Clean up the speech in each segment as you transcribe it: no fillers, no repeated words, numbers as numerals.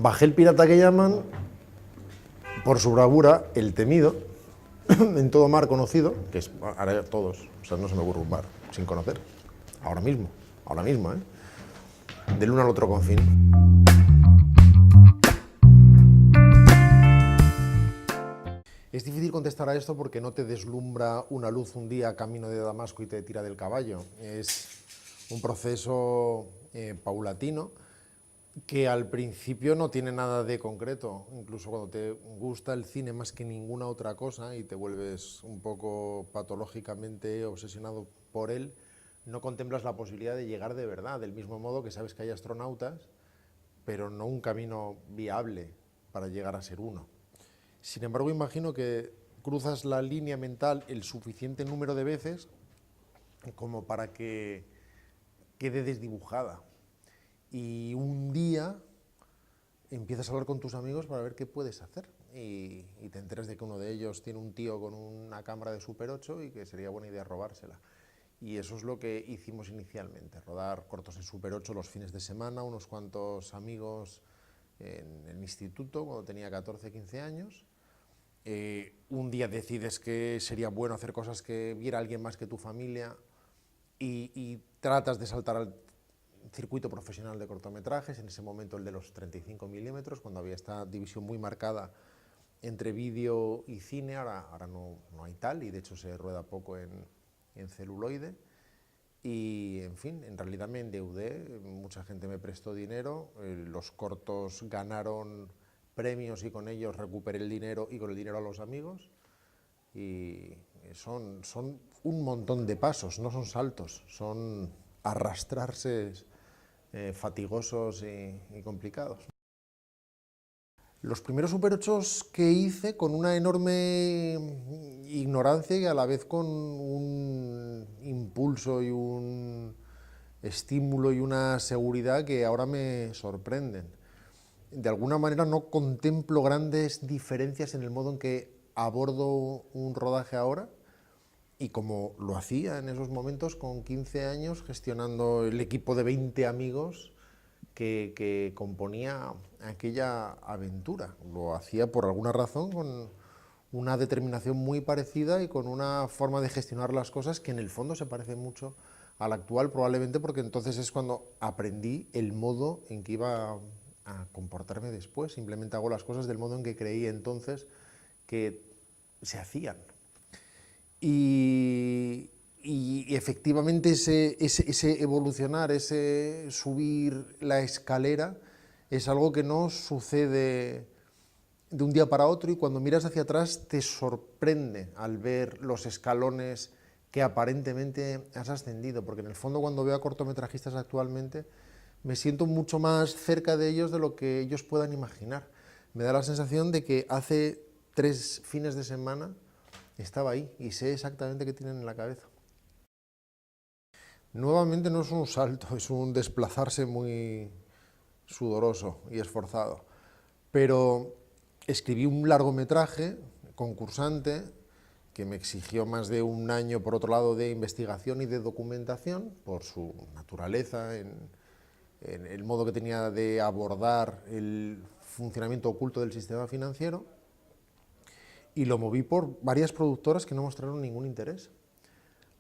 Bajé el pirata que llaman, por su bravura, el temido, en todo mar conocido, que es ahora todos, o sea, no se me ocurre un bar sin conocer, ahora mismo, ¿eh? Del uno al otro confín. Es difícil contestar a esto porque no te deslumbra una luz un día camino de Damasco y te tira del caballo. Es un proceso paulatino que al principio no tiene nada de concreto. Incluso cuando te gusta el cine más que ninguna otra cosa y te vuelves un poco patológicamente obsesionado por él, no contemplas la posibilidad de llegar de verdad, del mismo modo que sabes que hay astronautas, pero no un camino viable para llegar a ser uno. Sin embargo, imagino que cruzas la línea mental el suficiente número de veces como para que quede desdibujada. Y un día empiezas a hablar con tus amigos para ver qué puedes hacer. Y te enteras de que uno de ellos tiene un tío con una cámara de Super 8 y que sería buena idea robársela. Y eso es lo que hicimos inicialmente, rodar cortos en Super 8 los fines de semana, unos cuantos amigos en el instituto cuando tenía 14, 15 años. Un día decides que sería bueno hacer cosas que viera alguien más que tu familia y tratas de saltar al circuito profesional de cortometrajes, en ese momento el de los 35 milímetros, cuando había esta división muy marcada entre vídeo y cine. Ahora no hay tal, y de hecho se rueda poco en celuloide. Y, en fin, en realidad me endeudé, mucha gente me prestó dinero, los cortos ganaron premios y con ellos recuperé el dinero y con el dinero a los amigos. Y son un montón de pasos, no son saltos, son arrastrarse fatigosos y complicados. Los primeros Super 8 que hice con una enorme ignorancia y a la vez con un impulso y un estímulo y una seguridad que ahora me sorprenden. De alguna manera no contemplo grandes diferencias en el modo en que abordo un rodaje ahora y como lo hacía en esos momentos con 15 años gestionando el equipo de 20 amigos que componía aquella aventura. Lo hacía por alguna razón con una determinación muy parecida y con una forma de gestionar las cosas que en el fondo se parece mucho a la actual, probablemente porque entonces es cuando aprendí el modo en que iba a comportarme después. Simplemente hago las cosas del modo en que creí entonces que se hacían. Y efectivamente ese evolucionar, ese subir la escalera, es algo que no sucede de un día para otro, y cuando miras hacia atrás te sorprende al ver los escalones que aparentemente has ascendido, porque en el fondo cuando veo a cortometrajistas actualmente me siento mucho más cerca de ellos de lo que ellos puedan imaginar. Me da la sensación de que hace 3 fines de semana estaba ahí y sé exactamente qué tienen en la cabeza. Nuevamente no es un salto, es un desplazarse muy sudoroso y esforzado. Pero escribí un largometraje concursante que me exigió más de un año, por otro lado, de investigación y de documentación, por su naturaleza, en el modo que tenía de abordar el funcionamiento oculto del sistema financiero, y lo moví por varias productoras que no mostraron ningún interés,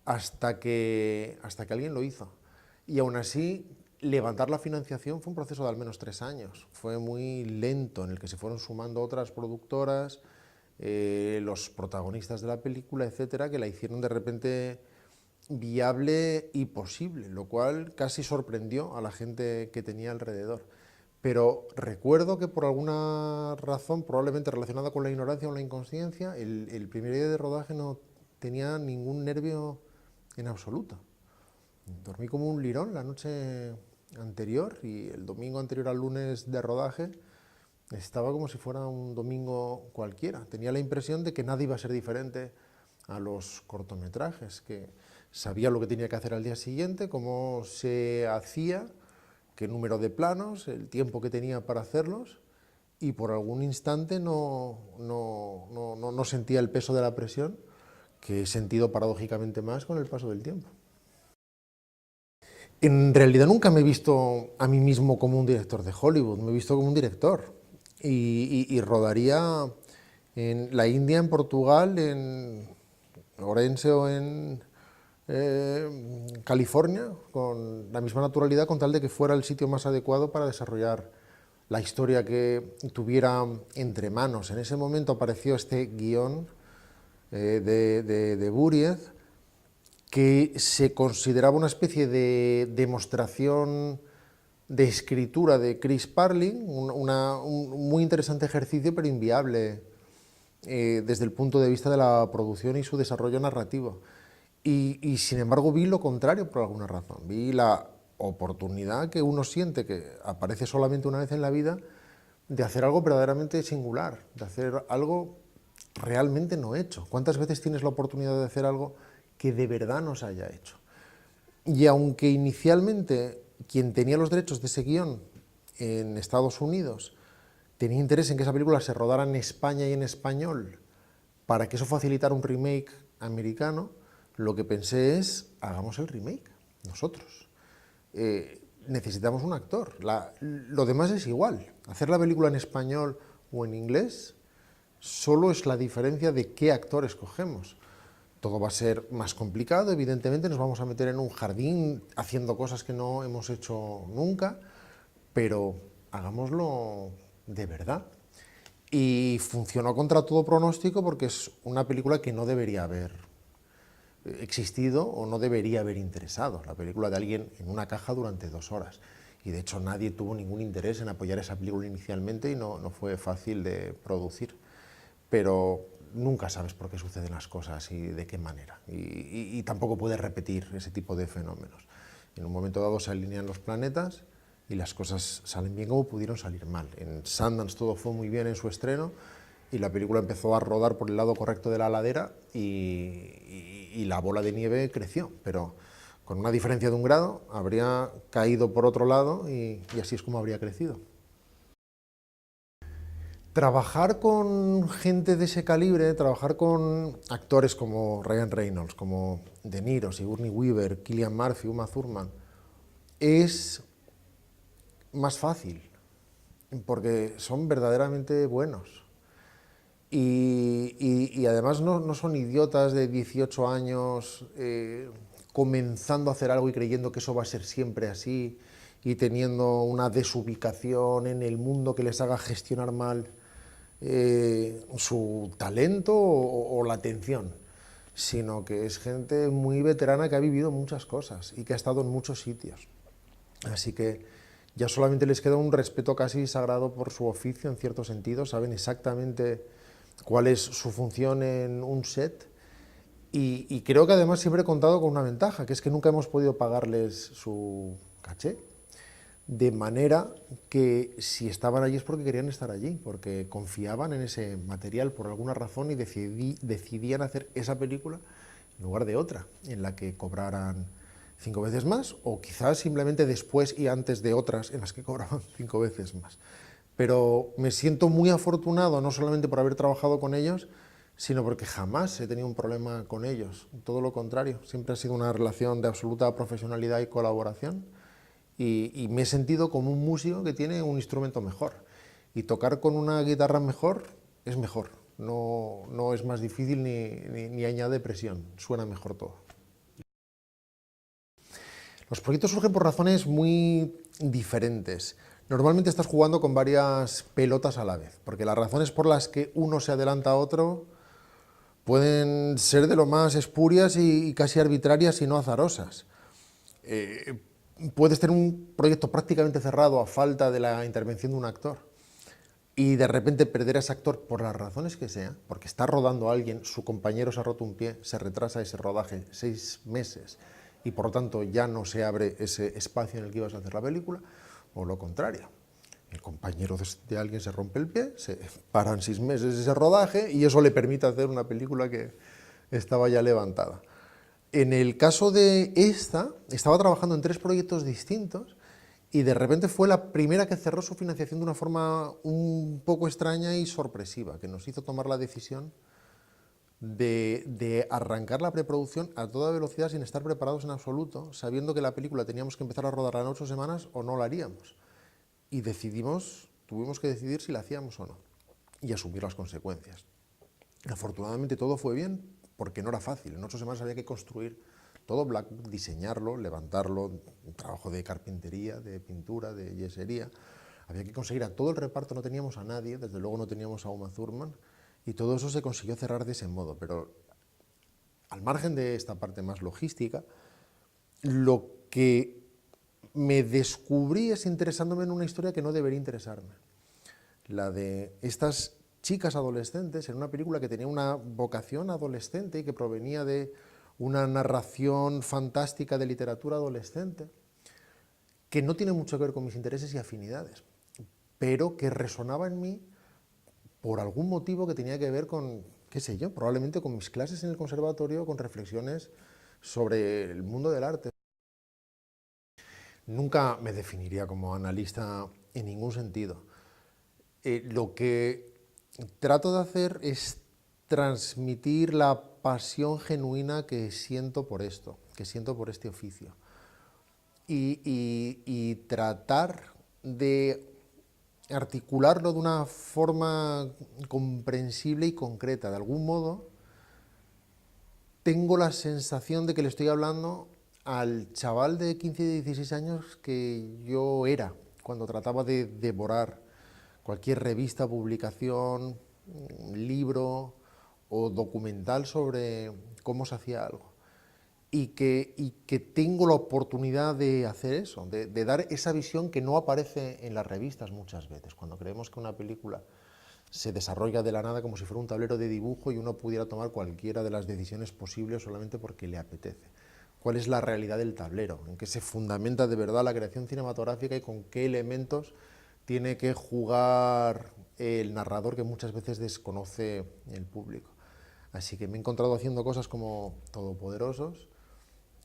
hasta que alguien lo hizo. Y aún así, levantar la financiación fue un proceso de al menos 3 años. Fue muy lento, en el que se fueron sumando otras productoras, los protagonistas de la película, etcétera, que la hicieron de repente viable y posible, lo cual casi sorprendió a la gente que tenía alrededor. Pero recuerdo que por alguna razón, probablemente relacionada con la ignorancia o la inconsciencia, el primer día de rodaje no tenía ningún nervio en absoluto. Dormí como un lirón la noche anterior y el domingo anterior al lunes de rodaje estaba como si fuera un domingo cualquiera. Tenía la impresión de que nada iba a ser diferente a los cortometrajes, que sabía lo que tenía que hacer al día siguiente, cómo se hacía, qué número de planos, el tiempo que tenía para hacerlos, y por algún instante no sentía el peso de la presión, que he sentido paradójicamente más con el paso del tiempo. En realidad nunca me he visto a mí mismo como un director de Hollywood, me he visto como un director. Y rodaría en la India, en Portugal, en Orense o en California, con la misma naturalidad, con tal de que fuera el sitio más adecuado para desarrollar la historia que tuviera entre manos. En ese momento apareció este guión de Buriez, que se consideraba una especie de demostración de escritura de Chris Parling, un muy interesante ejercicio, pero inviable desde el punto de vista de la producción y su desarrollo narrativo. Y sin embargo vi lo contrario por alguna razón. Vi la oportunidad que uno siente, que aparece solamente una vez en la vida, de hacer algo verdaderamente singular, de hacer algo realmente no hecho. ¿Cuántas veces tienes la oportunidad de hacer algo que de verdad no se haya hecho? Y aunque inicialmente quien tenía los derechos de ese guión en Estados Unidos tenía interés en que esa película se rodara en España y en español, para que eso facilitara un remake americano, lo que pensé es, hagamos el remake, nosotros. Necesitamos un actor, lo demás es igual. Hacer la película en español o en inglés solo es la diferencia de qué actor escogemos. Todo va a ser más complicado, evidentemente nos vamos a meter en un jardín haciendo cosas que no hemos hecho nunca, pero hagámoslo de verdad. Y funcionó contra todo pronóstico porque es una película que no debería haber existido o no debería haber interesado. La película de alguien en una caja durante 2 horas. Y de hecho nadie tuvo ningún interés en apoyar esa película inicialmente y no fue fácil de producir. Pero nunca sabes por qué suceden las cosas y de qué manera. Y tampoco puedes repetir ese tipo de fenómenos. En un momento dado se alinean los planetas y las cosas salen bien como pudieron salir mal. En Sundance todo fue muy bien en su estreno y la película empezó a rodar por el lado correcto de la ladera y la bola de nieve creció, pero con una diferencia de 1 grado habría caído por otro lado y así es como habría crecido. Trabajar con gente de ese calibre, trabajar con actores como Ryan Reynolds, como De Niro, Sigourney Weaver, Cillian Murphy, Uma Thurman, es más fácil, porque son verdaderamente buenos. Y además no son idiotas de 18 años comenzando a hacer algo y creyendo que eso va a ser siempre así y teniendo una desubicación en el mundo que les haga gestionar mal su talento o la atención, sino que es gente muy veterana que ha vivido muchas cosas y que ha estado en muchos sitios. Así que ya solamente les queda un respeto casi sagrado por su oficio en cierto sentido, saben exactamente cuál es su función en un set y creo que además siempre he contado con una ventaja, que es que nunca hemos podido pagarles su caché, de manera que si estaban allí es porque querían estar allí, porque confiaban en ese material por alguna razón y decidían hacer esa película en lugar de otra, en la que cobraran 5 veces más, o quizás simplemente después y antes de otras en las que cobraban 5 veces más. Pero me siento muy afortunado, no solamente por haber trabajado con ellos, sino porque jamás he tenido un problema con ellos. Todo lo contrario, siempre ha sido una relación de absoluta profesionalidad y colaboración. Y me he sentido como un músico que tiene un instrumento mejor. Y tocar con una guitarra mejor es mejor. No es más difícil ni añade presión. Suena mejor todo. Los proyectos surgen por razones muy diferentes. Normalmente estás jugando con varias pelotas a la vez, porque las razones por las que uno se adelanta a otro pueden ser de lo más espurias y casi arbitrarias y no azarosas. Puedes tener un proyecto prácticamente cerrado a falta de la intervención de un actor y de repente perder a ese actor por las razones que sea, porque está rodando a alguien, su compañero se ha roto un pie, se retrasa ese rodaje 6 meses y por lo tanto ya no se abre ese espacio en el que ibas a hacer la película, o lo contrario. El compañero de alguien se rompe el pie, se paran 6 meses ese rodaje y eso le permite hacer una película que estaba ya levantada. En el caso de esta, estaba trabajando en 3 proyectos distintos y de repente fue la primera que cerró su financiación de una forma un poco extraña y sorpresiva, que nos hizo tomar la decisión de arrancar la preproducción a toda velocidad sin estar preparados en absoluto, sabiendo que la película teníamos que empezar a rodarla en 8 semanas o no la haríamos. Y tuvimos que decidir si la hacíamos o no, y asumir las consecuencias. Afortunadamente todo fue bien, porque no era fácil. En 8 semanas había que construir todo Black Book, diseñarlo, levantarlo, un trabajo de carpintería, de pintura, de yesería. Había que conseguir a todo el reparto, no teníamos a nadie, desde luego no teníamos a Uma Thurman, y todo eso se consiguió cerrar de ese modo. Pero al margen de esta parte más logística, lo que me descubrí es interesándome en una historia que no debería interesarme. La de estas chicas adolescentes en una película que tenía una vocación adolescente y que provenía de una narración fantástica de literatura adolescente, que no tiene mucho que ver con mis intereses y afinidades, pero que resonaba en mí por algún motivo que tenía que ver con, qué sé yo, probablemente con mis clases en el conservatorio, con reflexiones sobre el mundo del arte. Nunca me definiría como analista en ningún sentido. Lo que trato de hacer es transmitir la pasión genuina que siento por esto, que siento por este oficio. Y tratar de articularlo de una forma comprensible y concreta. De algún modo, tengo la sensación de que le estoy hablando al chaval de 15 y 16 años que yo era cuando trataba de devorar cualquier revista, publicación, libro o documental sobre cómo se hacía algo. Y que tengo la oportunidad de hacer eso, de dar esa visión que no aparece en las revistas muchas veces, cuando creemos que una película se desarrolla de la nada como si fuera un tablero de dibujo y uno pudiera tomar cualquiera de las decisiones posibles solamente porque le apetece. ¿Cuál es la realidad del tablero? ¿En qué se fundamenta de verdad la creación cinematográfica y con qué elementos tiene que jugar el narrador que muchas veces desconoce el público? Así que me he encontrado haciendo cosas como Todopoderosos,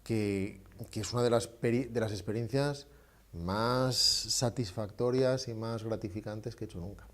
que es una de las experiencias más satisfactorias y más gratificantes que he hecho nunca.